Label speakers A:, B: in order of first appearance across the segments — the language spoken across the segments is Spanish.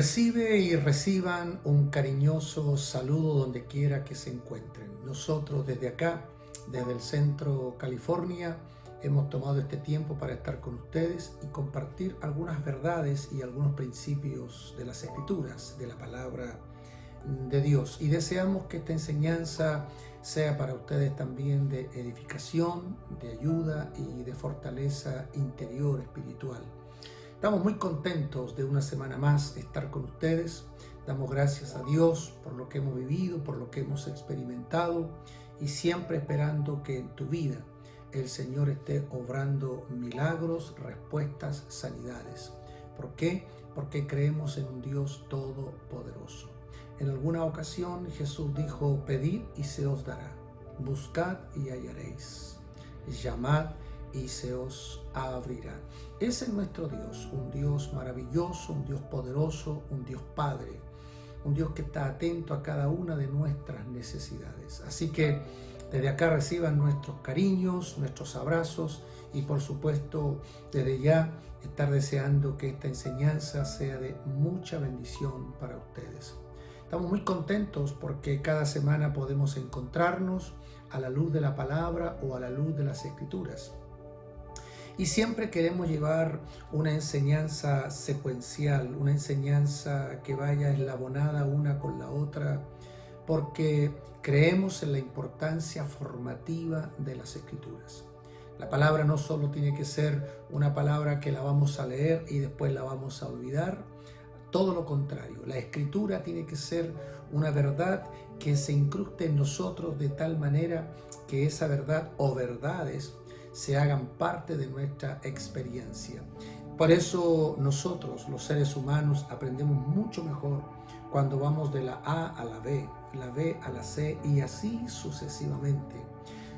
A: Recibe y reciban un cariñoso saludo donde quiera que se encuentren. Nosotros desde acá, desde el centro California, hemos tomado este tiempo para estar con ustedes y compartir algunas verdades y algunos principios de las Escrituras, de la palabra de Dios. Y deseamos que esta enseñanza sea para ustedes también de edificación, de ayuda y de fortaleza interior espiritual. Estamos muy contentos de una semana más estar con ustedes. Damos gracias a Dios por lo que hemos vivido, por lo que hemos experimentado y siempre esperando que en tu vida el Señor esté obrando milagros, respuestas, sanidades. ¿Por qué? Porque creemos en un Dios todopoderoso. En alguna ocasión Jesús dijo: pedid y se os dará, buscad y hallaréis, llamad y se os abrirá. Ese es nuestro Dios, un Dios maravilloso, un Dios poderoso, un Dios Padre, un Dios que está atento a cada una de nuestras necesidades. Así que desde acá reciban nuestros cariños, nuestros abrazos y por supuesto desde ya estar deseando que esta enseñanza sea de mucha bendición para ustedes. Estamos muy contentos porque cada semana podemos encontrarnos a la luz de la palabra o a la luz de las Escrituras. Y siempre queremos llevar una enseñanza secuencial, una enseñanza que vaya eslabonada una con la otra, porque creemos en la importancia formativa de las Escrituras. La palabra no solo tiene que ser una palabra que la vamos a leer y después la vamos a olvidar, todo lo contrario. La Escritura tiene que ser una verdad que se incruste en nosotros de tal manera que esa verdad o verdades se hagan parte de nuestra experiencia. Por eso nosotros, los seres humanos, aprendemos mucho mejor cuando vamos de la A a la B a la C y así sucesivamente.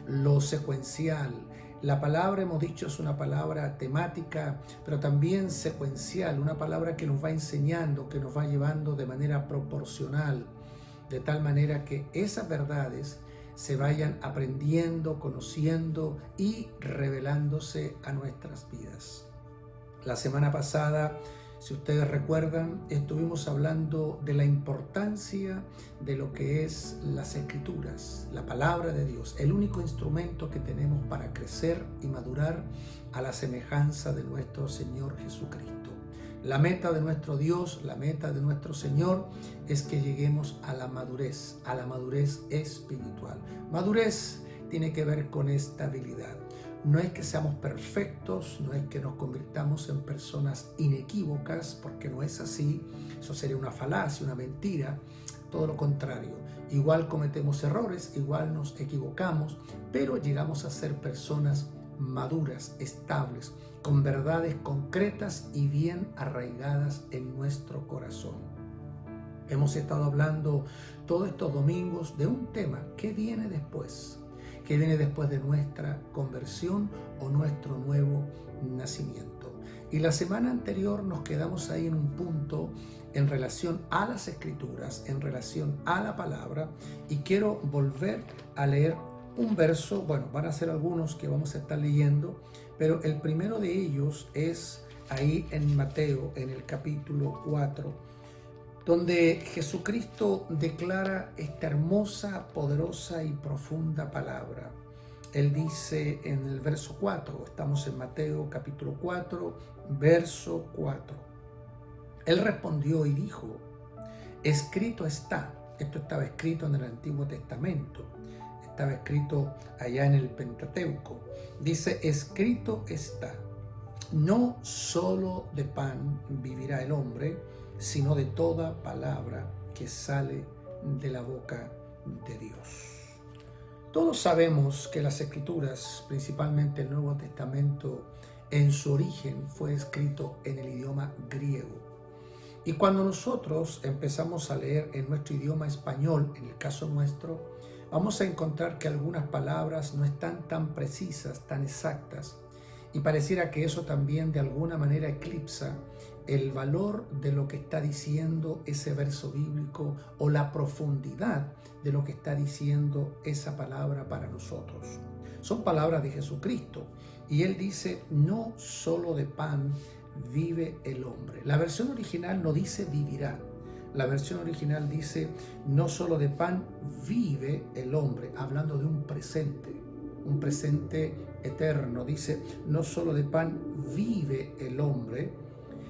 A: Lo secuencial. La palabra, hemos dicho, es una palabra temática, pero también secuencial, una palabra que nos va enseñando, que nos va llevando de manera proporcional, de tal manera que esas verdades se vayan aprendiendo, conociendo y revelándose a nuestras vidas. La semana pasada, si ustedes recuerdan, estuvimos hablando de la importancia de lo que es las Escrituras, la palabra de Dios, el único instrumento que tenemos para crecer y madurar a la semejanza de nuestro Señor Jesucristo. La meta de nuestro Dios, la meta de nuestro Señor es que lleguemos a la madurez espiritual. Madurez tiene que ver con estabilidad. No es que seamos perfectos, no es que nos convirtamos en personas inequívocas, porque no es así. Eso sería una falacia, una mentira. Todo lo contrario. Igual cometemos errores, igual nos equivocamos, pero llegamos a ser personas maduras, estables, con verdades concretas y bien arraigadas en nuestro corazón. Hemos estado hablando todos estos domingos de un tema que viene después. Que viene después de nuestra conversión o nuestro nuevo nacimiento. Y la semana anterior nos quedamos ahí en un punto en relación a las Escrituras, en relación a la palabra, y quiero volver a leer un verso. Bueno, van a ser algunos que vamos a estar leyendo, pero el primero de ellos es ahí en Mateo, en el capítulo 4, donde Jesucristo declara esta hermosa, poderosa y profunda palabra. Él dice en el verso 4, estamos en Mateo capítulo 4, verso 4. Él respondió y dijo: escrito está. Esto estaba escrito en el Antiguo Testamento, estaba escrito allá en el Pentateuco. Dice: escrito está, no solo de pan vivirá el hombre, sino de toda palabra que sale de la boca de Dios. Todos sabemos que las Escrituras, principalmente el Nuevo Testamento, en su origen fue escrito en el idioma griego. Y cuando nosotros empezamos a leer en nuestro idioma español, en el caso nuestro, vamos a encontrar que algunas palabras no están tan precisas, tan exactas, y pareciera que eso también de alguna manera eclipsa el valor de lo que está diciendo ese verso bíblico o la profundidad de lo que está diciendo esa palabra para nosotros. Son palabras de Jesucristo y Él dice: no solo de pan vive el hombre. La versión original no dice vivirá. La versión original dice no solo de pan vive el hombre, hablando de un presente eterno. Dice no solo de pan vive el hombre,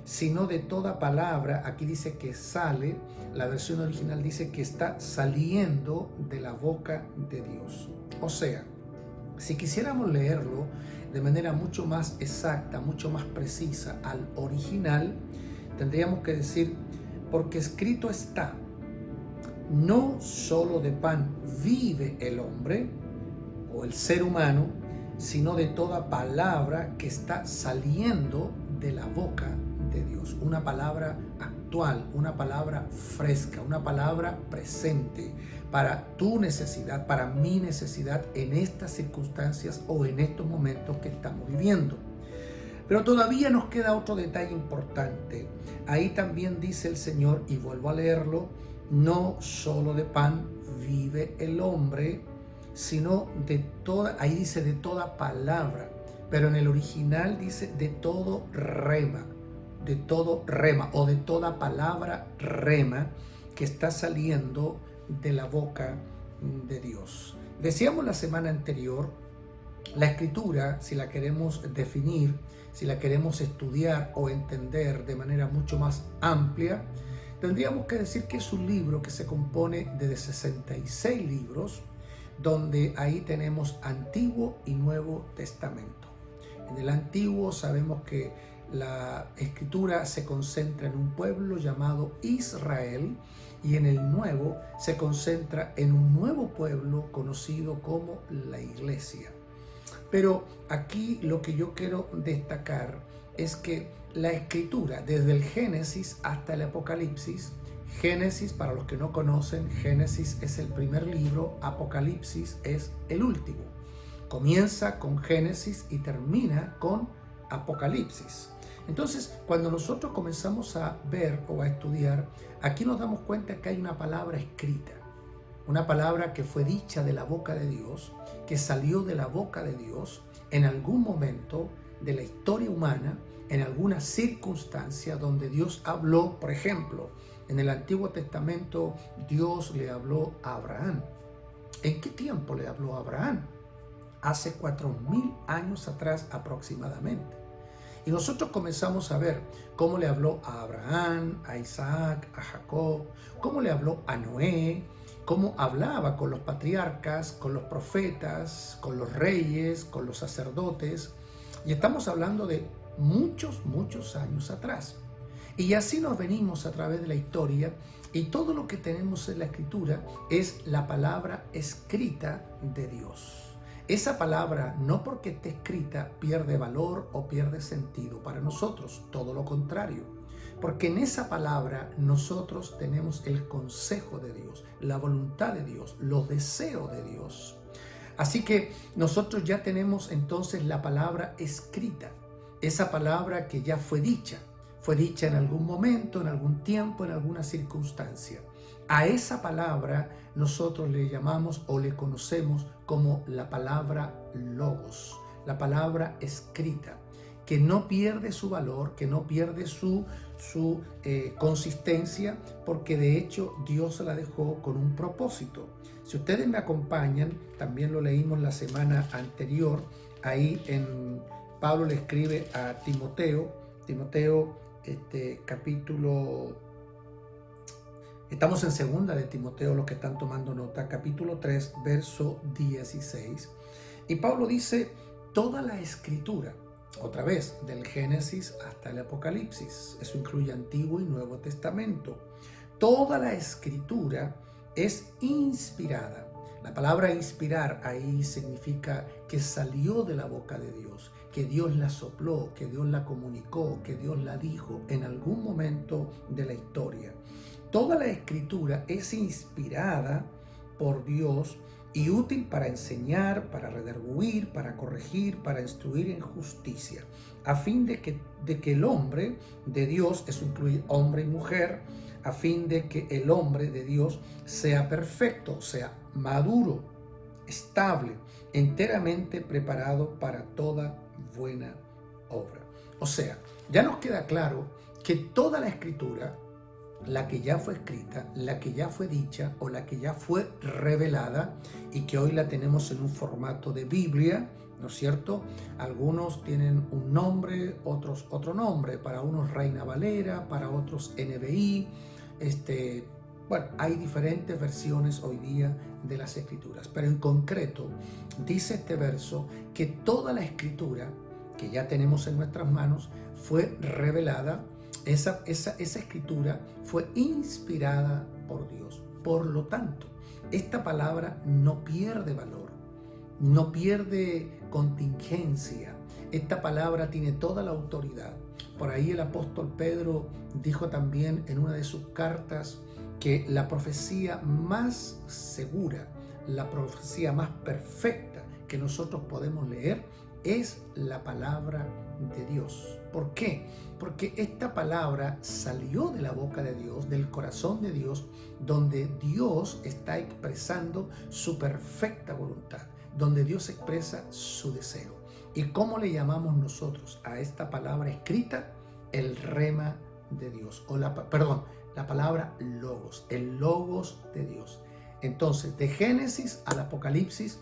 A: sino de toda palabra. Aquí dice que sale. La versión original dice que está saliendo de la boca de Dios. O sea, si quisiéramos leerlo de manera mucho más exacta, mucho más precisa al original, tendríamos que decir, porque escrito está, no solo de pan vive el hombre o el ser humano, sino de toda palabra que está saliendo de la boca de Dios. Una palabra actual, una palabra fresca, una palabra presente para tu necesidad, para mi necesidad en estas circunstancias o en estos momentos que estamos viviendo. Pero todavía nos queda otro detalle importante. Ahí también dice el Señor, y vuelvo a leerlo, no solo de pan vive el hombre, sino de toda, ahí dice de toda palabra, pero en el original dice de todo rema o de toda palabra rema que está saliendo de la boca de Dios. Decíamos la semana anterior, la escritura, si la queremos definir, si la queremos estudiar o entender de manera mucho más amplia, tendríamos que decir que es un libro que se compone de 66 libros, donde ahí tenemos Antiguo y Nuevo Testamento. En el Antiguo sabemos que la escritura se concentra en un pueblo llamado Israel, y en el Nuevo se concentra en un nuevo pueblo conocido como la Iglesia. Pero aquí lo que yo quiero destacar es que la escritura, desde el Génesis hasta el Apocalipsis, Génesis, para los que no conocen, Génesis es el primer libro, Apocalipsis es el último. Comienza con Génesis y termina con Apocalipsis. Entonces, cuando nosotros comenzamos a ver o a estudiar, aquí nos damos cuenta que hay una palabra escrita, una palabra que fue dicha de la boca de Dios, que salió de la boca de Dios en algún momento de la historia humana, en alguna circunstancia donde Dios habló. Por ejemplo, en el Antiguo Testamento Dios le habló a Abraham. ¿En qué tiempo le habló a Abraham? Hace 4000 años atrás aproximadamente. Y nosotros comenzamos a ver cómo le habló a Abraham, a Isaac, a Jacob, cómo le habló a Noé, cómo hablaba con los patriarcas, con los profetas, con los reyes, con los sacerdotes. Y estamos hablando de muchos años atrás. Y así nos venimos a través de la historia, y todo lo que tenemos en la Escritura es la palabra escrita de Dios. Esa palabra, no porque esté escrita, pierde valor o pierde sentido para nosotros, todo lo contrario. Porque en esa palabra nosotros tenemos el consejo de Dios, la voluntad de Dios, los deseos de Dios. Así que nosotros ya tenemos entonces la palabra escrita, esa palabra que ya fue dicha en algún momento, en algún tiempo, en alguna circunstancia. A esa palabra nosotros le llamamos o le conocemos como la palabra logos, la palabra escrita, que no pierde su valor, que no pierde su consistencia, porque de hecho Dios la dejó con un propósito. Si ustedes me acompañan, también lo leímos la semana anterior, ahí Pablo le escribe a Timoteo, capítulo, estamos en segunda de Timoteo, los que están tomando nota, capítulo 3, verso 16, y Pablo dice, toda la escritura, otra vez, del Génesis hasta el Apocalipsis, eso incluye Antiguo y Nuevo Testamento, toda la escritura es inspirada. La palabra inspirar ahí significa que salió de la boca de Dios, que Dios la sopló, que Dios la comunicó, que Dios la dijo en algún momento de la historia. Toda la escritura es inspirada por Dios y útil para enseñar, para redarguir, para corregir, para instruir en justicia, a fin de que el hombre de Dios, eso incluye hombre y mujer, a fin de que el hombre de Dios sea perfecto, sea maduro, estable, enteramente preparado para toda buena obra. O sea, ya nos queda claro que toda la escritura, la que ya fue escrita, la que ya fue dicha o la que ya fue revelada y que hoy la tenemos en un formato de Biblia, ¿no es cierto? Algunos tienen un nombre, otros otro nombre, para unos Reina Valera, para otros NBI, bueno, hay diferentes versiones hoy día de las escrituras, pero en concreto dice este verso que toda la escritura que ya tenemos en nuestras manos fue revelada. Esa escritura fue inspirada por Dios. Por lo tanto, esta palabra no pierde valor, no pierde contingencia. Esta palabra tiene toda la autoridad. Por ahí el apóstol Pedro dijo también en una de sus cartas que la profecía más segura, la profecía más perfecta que nosotros podemos leer es la palabra de Dios. ¿Por qué? Porque esta palabra salió de la boca de Dios, del corazón de Dios, donde Dios está expresando su perfecta voluntad, donde Dios expresa su deseo. ¿Y cómo le llamamos nosotros a esta palabra escrita? El rema de Dios, la palabra logos, el logos de Dios. Entonces, de Génesis al Apocalipsis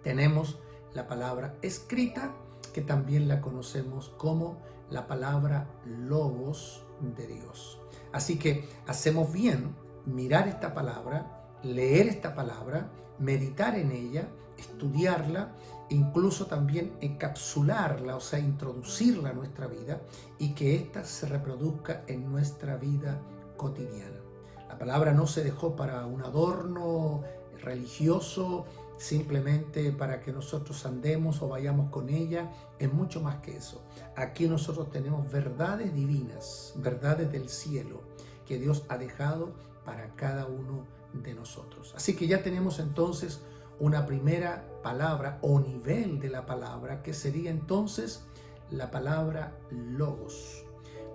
A: tenemos la palabra escrita, que también la conocemos como la palabra logos de Dios. Así que hacemos bien mirar esta palabra, leer esta palabra, meditar en ella, estudiarla, incluso también encapsularla, o sea, introducirla a nuestra vida y que ésta se reproduzca en nuestra vida cotidiana. La palabra no se dejó para un adorno religioso, simplemente para que nosotros andemos o vayamos con ella. Es mucho más que eso. Aquí nosotros tenemos verdades divinas, verdades del cielo que Dios ha dejado para cada uno de nosotros. Así que ya tenemos entonces una primera palabra o nivel de la palabra, que sería entonces la palabra logos.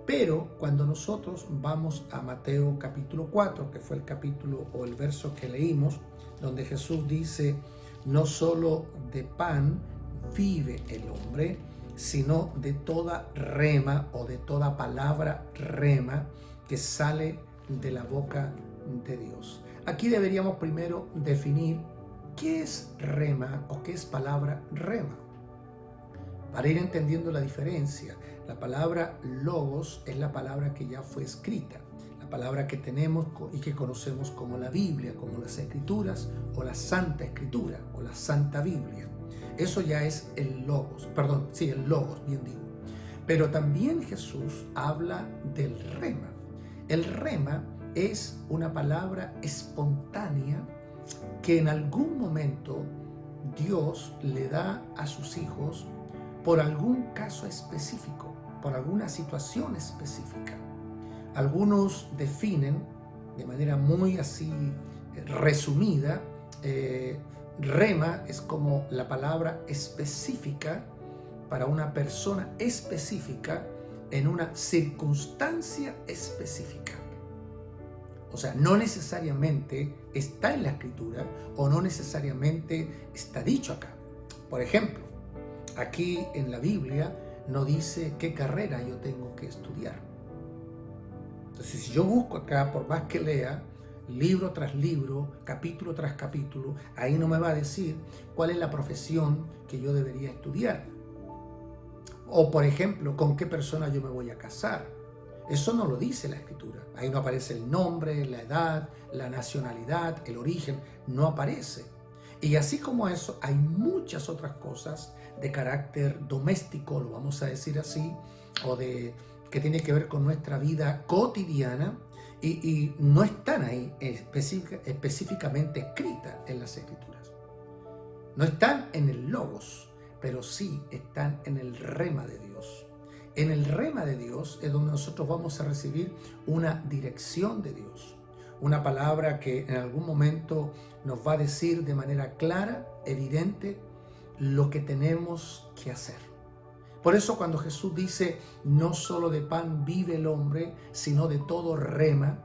A: Pero cuando nosotros vamos a Mateo capítulo 4, que fue el capítulo o el verso que leímos, donde Jesús dice: no solo de pan vive el hombre, sino de toda rema o de toda palabra rema que sale de la boca de Dios. Aquí deberíamos primero definir qué es rema o qué es palabra rema, para ir entendiendo la diferencia. La palabra logos es la palabra que ya fue escrita, la palabra que tenemos y que conocemos como la Biblia, como las Escrituras o la Santa Escritura o la Santa Biblia. Eso ya es el logos, el logos, bien digo. Pero también Jesús habla del rema. El rema es una palabra espontánea que en algún momento Dios le da a sus hijos por algún caso específico, por alguna situación específica. Algunos definen de manera muy así resumida, rema es como la palabra específica para una persona específica en una circunstancia específica. O sea, no necesariamente está en la Escritura o no necesariamente está dicho acá. Por ejemplo, aquí en la Biblia no dice qué carrera yo tengo que estudiar. Entonces, si yo busco acá, por más que lea, libro tras libro, capítulo tras capítulo, ahí no me va a decir cuál es la profesión que yo debería estudiar. O, por ejemplo, con qué persona yo me voy a casar. Eso no lo dice la Escritura. Ahí no aparece el nombre, la edad, la nacionalidad, el origen, no aparece. Y así como eso, hay muchas otras cosas de carácter doméstico, lo vamos a decir así, o que tiene que ver con nuestra vida cotidiana y no están ahí específicamente escritas en las Escrituras. No están en el logos, pero sí están en el rema de Dios. En el rema de Dios es donde nosotros vamos a recibir una dirección de Dios, una palabra que en algún momento nos va a decir de manera clara, evidente, lo que tenemos que hacer. Por eso cuando Jesús dice, no solo de pan vive el hombre, sino de todo rema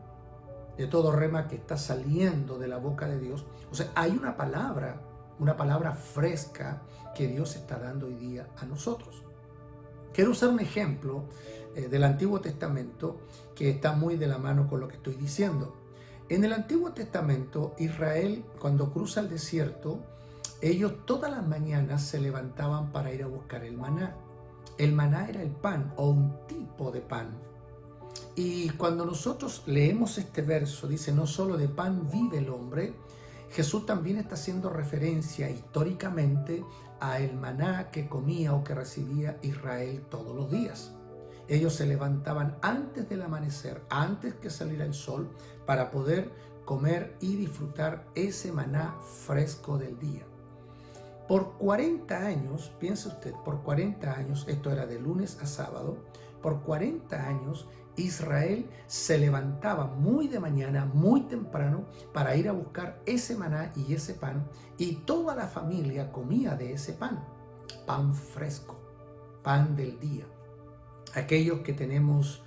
A: que está saliendo de la boca de Dios. O sea, hay una palabra fresca que Dios está dando hoy día a nosotros. Quiero usar un ejemplo del Antiguo Testamento que está muy de la mano con lo que estoy diciendo. En el Antiguo Testamento, Israel, cuando cruza el desierto, ellos todas las mañanas se levantaban para ir a buscar el maná. El maná era el pan o un tipo de pan. Y cuando nosotros leemos este verso, dice, no solo de pan vive el hombre, Jesús también está haciendo referencia históricamente a el maná que comía o que recibía Israel todos los días. Ellos se levantaban antes del amanecer, antes que saliera el sol, para poder comer y disfrutar ese maná fresco del día. Por 40 años, piense usted, por 40 años, esto era de lunes a sábado, por 40 años Israel se levantaba muy de mañana, muy temprano, para ir a buscar ese maná y ese pan, y toda la familia comía de ese pan, pan fresco, pan del día. Aquellos que tenemos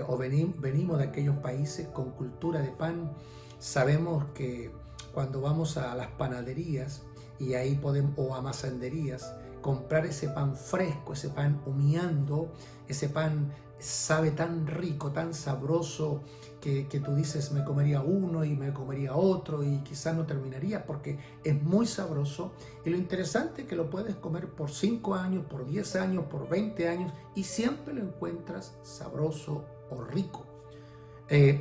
A: o venimos de aquellos países con cultura de pan, sabemos que cuando vamos a las panaderías y ahí podemos, o a masanderías, comprar ese pan fresco, ese pan humeando, ese pan sabe tan rico, tan sabroso, que tú dices, me comería uno y me comería otro y quizás no terminaría porque es muy sabroso. Y lo interesante es que lo puedes comer por 5 años, por 10 años, por 20 años y siempre lo encuentras sabroso o rico.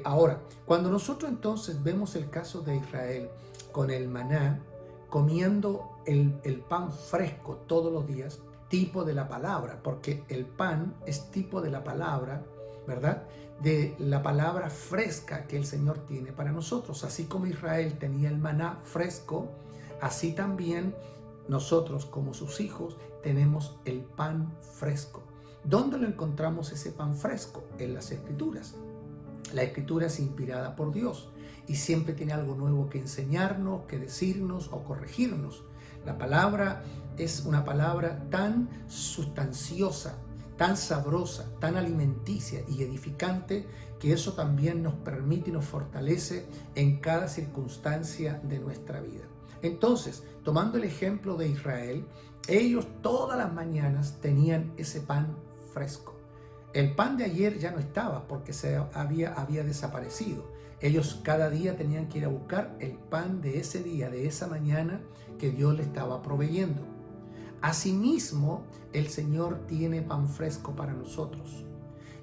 A: Ahora, cuando nosotros entonces vemos el caso de Israel con el maná, comiendo el pan fresco todos los días, tipo de la palabra, porque el pan es tipo de la palabra, ¿verdad? De la palabra fresca que el Señor tiene para nosotros. Así como Israel tenía el maná fresco, así también nosotros como sus hijos tenemos el pan fresco. ¿Dónde lo encontramos ese pan fresco? En las Escrituras. La Escritura es inspirada por Dios y siempre tiene algo nuevo que enseñarnos, que decirnos o corregirnos. La palabra es una palabra tan sustanciosa, tan sabrosa, tan alimenticia y edificante, que eso también nos permite y nos fortalece en cada circunstancia de nuestra vida. Entonces, tomando el ejemplo de Israel, ellos todas las mañanas tenían ese pan fresco. El pan de ayer ya no estaba porque había desaparecido. Ellos cada día tenían que ir a buscar el pan de ese día, de esa mañana que Dios le estaba proveyendo. Asimismo, el Señor tiene pan fresco para nosotros.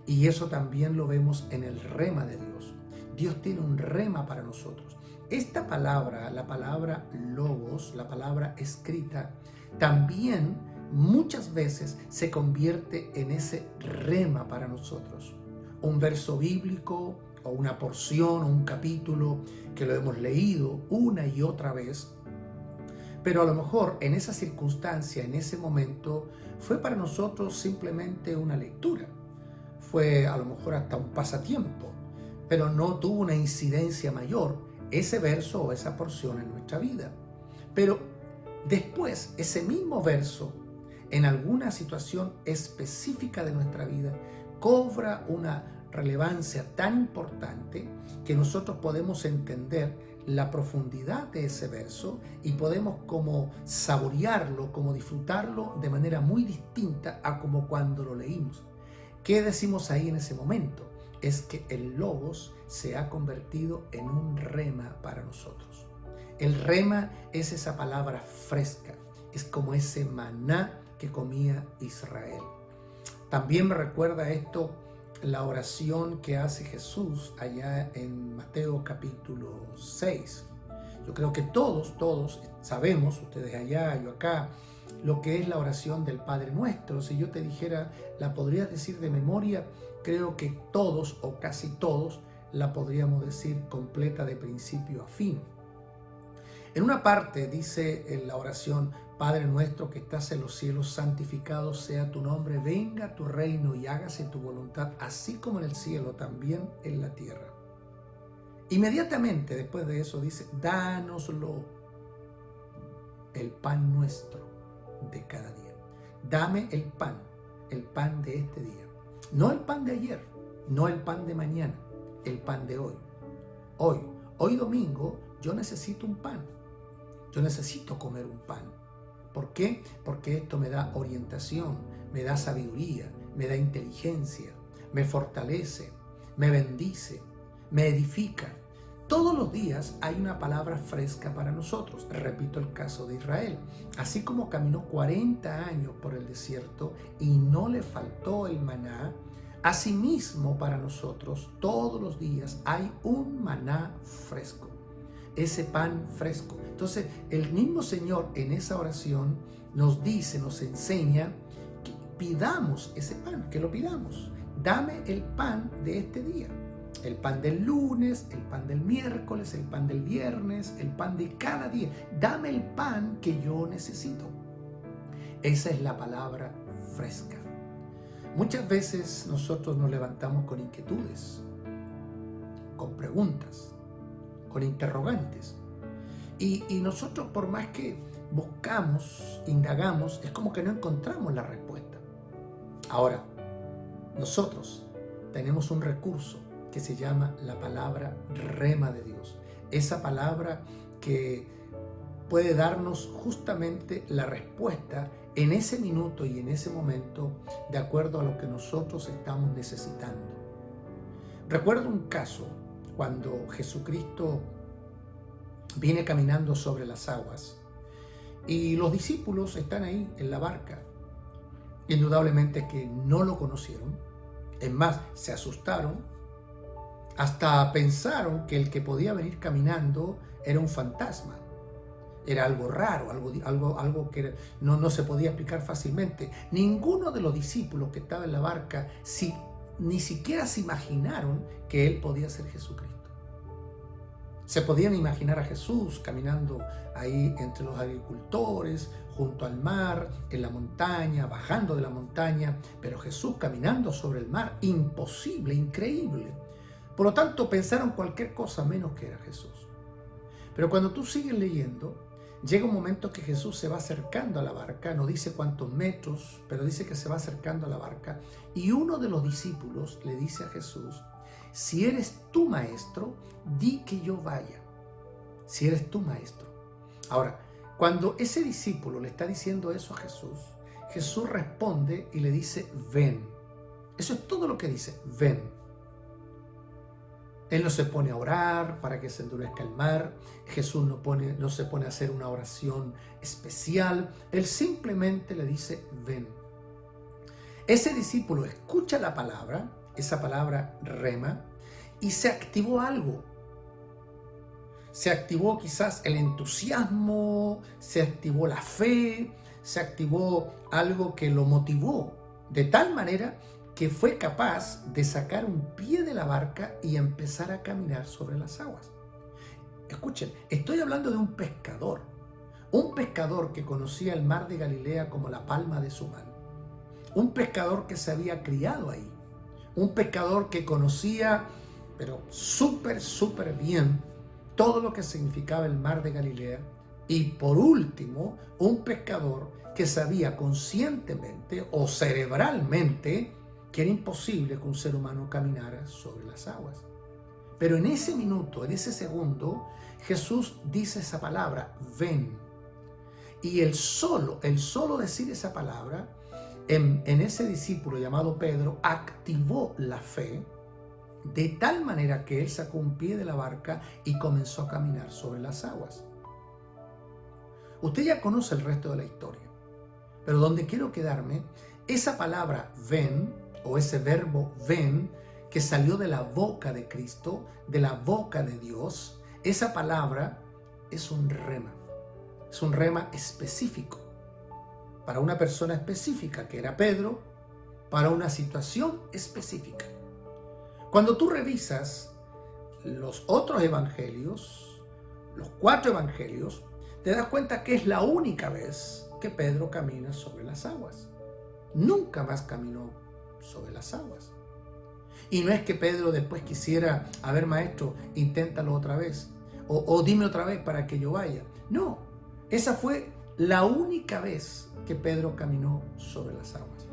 A: Y eso también lo vemos en el rema de Dios. Dios tiene un rema para nosotros. Esta palabra, la palabra logos, la palabra escrita, también muchas veces se convierte en ese rema para nosotros. Un verso bíblico o una porción o un capítulo que lo hemos leído una y otra vez, pero a lo mejor en esa circunstancia, en ese momento, fue para nosotros simplemente una lectura. Fue a lo mejor hasta un pasatiempo, pero no tuvo una incidencia mayor ese verso o esa porción en nuestra vida. Pero después, ese mismo verso, en alguna situación específica de nuestra vida, cobra una relevancia tan importante que nosotros podemos entender la profundidad de ese verso y podemos como saborearlo, como disfrutarlo de manera muy distinta a como cuando lo leímos. ¿Qué decimos ahí en ese momento? Es que el logos se ha convertido en un rema para nosotros. El rema es esa palabra fresca, es como ese maná que comía Israel. También me recuerda esto la oración que hace Jesús allá en Mateo capítulo 6. Yo creo que todos sabemos, ustedes allá, yo acá, lo que es la oración del Padre Nuestro. Si yo te dijera, ¿la podrías decir de memoria? Creo que todos o casi todos la podríamos decir completa de principio a fin. En una parte dice en la oración, Padre nuestro que estás en los cielos, santificado sea tu nombre, venga tu reino y hágase tu voluntad, así como en el cielo, también en la tierra. Inmediatamente después de eso dice, dánoslo el pan nuestro de cada día. Dame el pan de este día. No el pan de ayer, no el pan de mañana, el pan de hoy. Hoy domingo, yo necesito un pan. Yo necesito comer un pan. ¿Por qué? Porque esto me da orientación, me da sabiduría, me da inteligencia, me fortalece, me bendice, me edifica. Todos los días hay una palabra fresca para nosotros. Repito el caso de Israel. Así como caminó 40 años por el desierto y no le faltó el maná, asimismo para nosotros todos los días hay un maná fresco. Ese pan fresco. Entonces el mismo Señor en esa oración nos dice, nos enseña que pidamos ese pan, que lo pidamos. Dame el pan de este día. El pan del lunes, el pan del miércoles, el pan del viernes, el pan de cada día. Dame el pan que yo necesito. Esa es la palabra fresca. Muchas veces nosotros nos levantamos con inquietudes, con preguntas, con interrogantes. Y nosotros, por más que buscamos, indagamos, es como que no encontramos la respuesta. Ahora, nosotros tenemos un recurso que se llama la palabra rema de Dios. Esa palabra que puede darnos justamente la respuesta en ese minuto y en ese momento de acuerdo a lo que nosotros estamos necesitando. Recuerdo un caso cuando Jesucristo viene caminando sobre las aguas y los discípulos están ahí en la barca. Indudablemente que no lo conocieron, es más, se asustaron, hasta pensaron que el que podía venir caminando era un fantasma. Era algo raro, algo que no se podía explicar fácilmente. Ninguno de los discípulos que estaba en la barca ni siquiera se imaginaron que él podía ser Jesucristo. Se podían imaginar a Jesús caminando ahí entre los agricultores, junto al mar, en la montaña, bajando de la montaña, pero Jesús caminando sobre el mar, imposible, increíble. Por lo tanto, pensaron cualquier cosa menos que era Jesús. Pero cuando tú sigues leyendo, llega un momento que Jesús se va acercando a la barca, no dice cuántos metros, pero dice que se va acercando a la barca, y uno de los discípulos le dice a Jesús: si eres tú, maestro, di que yo vaya. Si eres tú, maestro. Ahora, cuando ese discípulo le está diciendo eso a Jesús, Jesús responde y le dice: ven. Eso es todo lo que dice, ven. Él no se pone a orar para que se endurezca el mar. Jesús no se pone a hacer una oración especial. Él simplemente le dice, ven. Ese discípulo escucha la palabra, esa palabra rema, y se activó algo. Se activó quizás el entusiasmo, se activó la fe, se activó algo que lo motivó de tal manera que fue capaz de sacar un pie de la barca y empezar a caminar sobre las aguas. Escuchen, estoy hablando de un pescador que conocía el mar de Galilea como la palma de su mano, un pescador que se había criado ahí, un pescador que conocía, pero súper bien, todo lo que significaba el mar de Galilea, y por último, un pescador que sabía conscientemente o cerebralmente que era imposible que un ser humano caminara sobre las aguas. Pero en ese minuto, en ese segundo, Jesús dice esa palabra, ven. Y el solo decir esa palabra, en ese discípulo llamado Pedro, activó la fe, de tal manera que él sacó un pie de la barca y comenzó a caminar sobre las aguas. Usted ya conoce el resto de la historia, pero donde quiero quedarme, esa palabra ven, o ese verbo ven, que salió de la boca de Cristo, de la boca de Dios, esa palabra es un rema específico, para una persona específica, que era Pedro, para una situación específica. Cuando tú revisas los otros evangelios, los 4 evangelios, te das cuenta que es la única vez que Pedro camina sobre las aguas. Nunca más caminó sobre las aguas. Y no es que Pedro después quisiera, a ver, maestro, inténtalo otra vez, o dime otra vez para que yo vaya. No, esa fue la única vez que Pedro caminó sobre las aguas.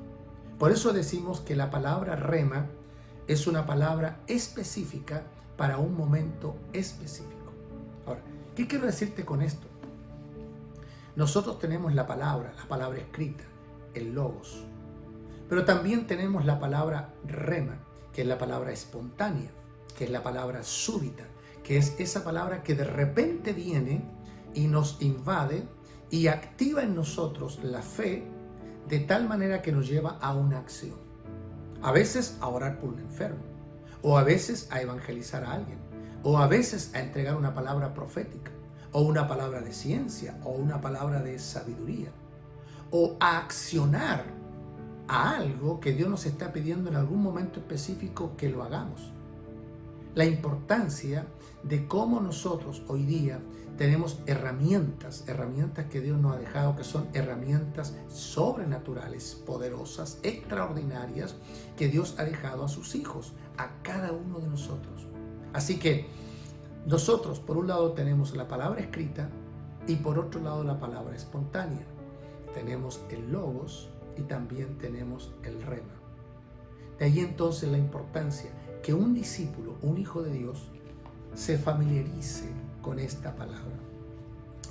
A: Por eso decimos que la palabra rema es una palabra específica para un momento específico. Ahora, ¿qué quiero decirte con esto? Nosotros tenemos la palabra escrita, el logos. Pero también tenemos la palabra rema, que es la palabra espontánea, que es la palabra súbita, que es esa palabra que de repente viene y nos invade y activa en nosotros la fe de tal manera que nos lleva a una acción. A veces a orar por un enfermo, o a veces a evangelizar a alguien, o a veces a entregar una palabra profética, o una palabra de ciencia, o una palabra de sabiduría, o a accionar a algo que Dios nos está pidiendo en algún momento específico que lo hagamos. La importancia de cómo nosotros hoy día tenemos herramientas que Dios nos ha dejado, que son herramientas sobrenaturales, poderosas, extraordinarias, que Dios ha dejado a sus hijos, a cada uno de nosotros. Así que nosotros, por un lado, tenemos la palabra escrita y por otro lado la palabra espontánea. Tenemos el logos y también tenemos el rema. De ahí entonces la importancia que un discípulo, un hijo de Dios, se familiarice con esta palabra.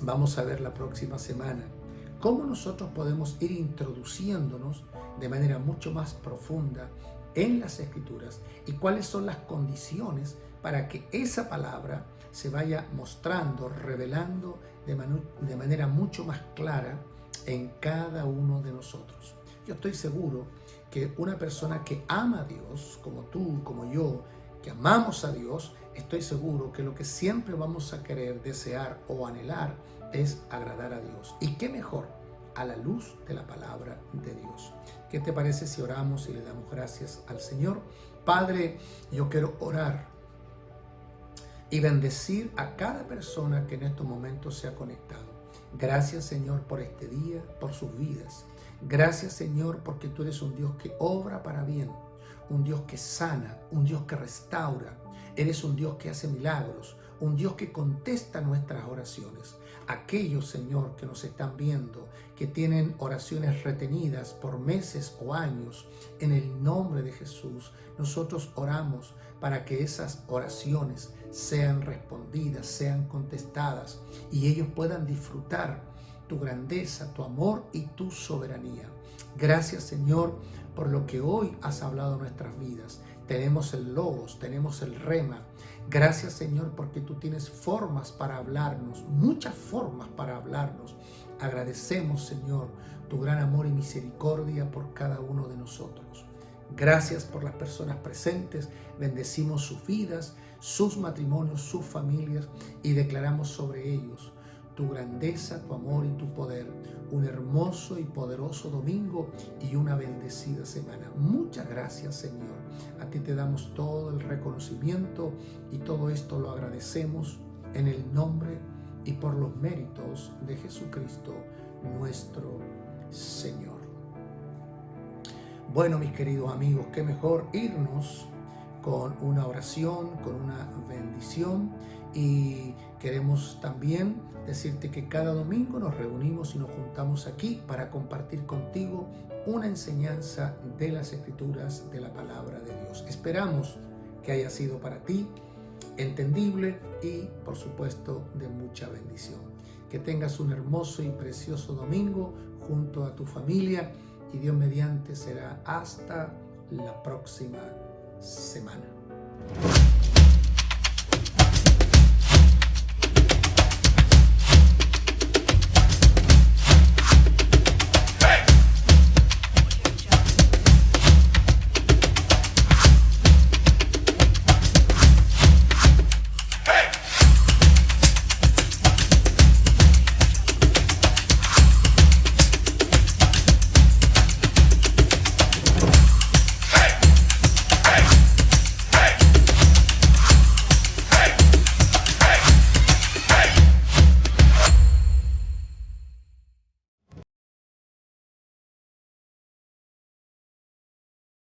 A: Vamos a ver la próxima semana cómo nosotros podemos ir introduciéndonos de manera mucho más profunda en las Escrituras y cuáles son las condiciones para que esa palabra se vaya mostrando, revelando de manera mucho más clara en cada uno de nosotros. Yo estoy seguro que una persona que ama a Dios, como tú, como yo, que amamos a Dios, estoy seguro que lo que siempre vamos a querer, desear o anhelar es agradar a Dios. ¿Y qué mejor? A la luz de la palabra de Dios. ¿Qué te parece si oramos y le damos gracias al Señor? Padre, yo quiero orar y bendecir a cada persona que en estos momentos se ha conectado. Gracias, Señor, por este día, por sus vidas. Gracias, Señor, porque tú eres un Dios que obra para bien, un Dios que sana, un Dios que restaura. Eres un Dios que hace milagros, un Dios que contesta nuestras oraciones. Aquellos, Señor, que nos están viendo, que tienen oraciones retenidas por meses o años, en el nombre de Jesús, nosotros oramos para que esas oraciones sean respondidas, sean contestadas y ellos puedan disfrutar tu grandeza, tu amor y tu soberanía. Gracias, Señor, por lo que hoy has hablado en nuestras vidas. Tenemos el logos, tenemos el rema. Gracias, Señor, porque tú tienes formas para hablarnos, muchas formas para hablarnos. Agradecemos, Señor, tu gran amor y misericordia por cada uno de nosotros. Gracias por las personas presentes. Bendecimos sus vidas, sus matrimonios, sus familias y declaramos sobre ellos tu grandeza, tu amor y tu poder. Un hermoso y poderoso domingo y una bendecida semana. Muchas gracias, Señor. A ti te damos todo el reconocimiento y todo esto lo agradecemos en el nombre y por los méritos de Jesucristo, nuestro Señor. Bueno, mis queridos amigos, qué mejor irnos con una oración, con una bendición. Y queremos también decirte que cada domingo nos reunimos y nos juntamos aquí para compartir contigo una enseñanza de las Escrituras, de la palabra de Dios. Esperamos que haya sido para ti entendible y, por supuesto, de mucha bendición. Que tengas un hermoso y precioso domingo junto a tu familia y Dios mediante será hasta la próxima semana.